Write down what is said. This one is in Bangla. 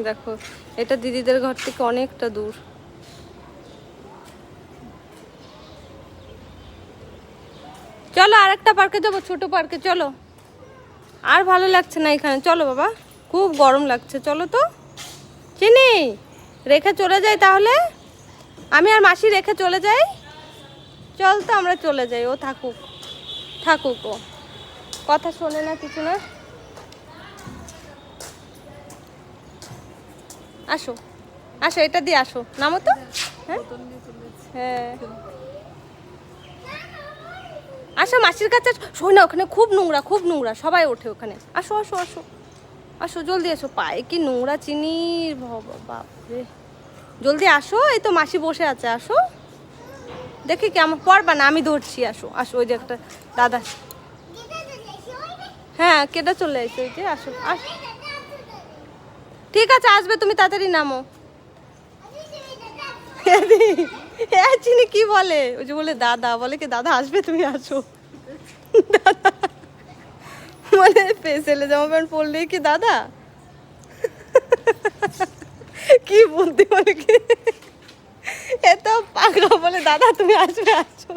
দেখো এটা দিদিদের ঘর থেকে অনেকটা দূর। চলো আর একটা পার্কে যাবো, ছোট পার্কে চলো। আর ভালো লাগছে না এখানে, চলো বাবা, খুব গরম লাগছে। চলো তো চিনি, রেখে চলে যাই তাহলে, আমি আর মাসি রেখে চলে যাই। চল তো আমরা চলে যাই, ও থাকুক থাকুক, ও কথা শোনে না কিছু না। আসো আসো, এটা দিয়ে আসো, নামো তো। হ্যাঁ হ্যাঁ আসো মাসির কাছে। শোন না, ওখানে খুব নোংরা, খুব নোংরা, সবাই ওঠে ওখানে। আসো আসো আসো আসো, জলদি আসো, পায়ে কি নোংরা চিনির, বাপরে। জলদি আসো, এই তো মাসি বসে আছে, আসো। দেখি কেমন পড়বা না, আমি ধরছি, আসো আসো। ওই যে একটা দাদা, হ্যাঁ কেটে চলে এসে, ওই যে আসো আসো। ঠিক আছে আসবে, তুমি তাড়াতাড়ি নামো। হ্যাঁ চিনি কি বলে, ওই যে বলে দাদা, বলে কি দাদা আসবে, তুমি আসো। দাদা মানে ছেলে জামা প্যান্ট পরলেই কি দাদা, কি বলতে বলে কি, এত পাগলা, বলে দাদা তুমি আসবে, আসো।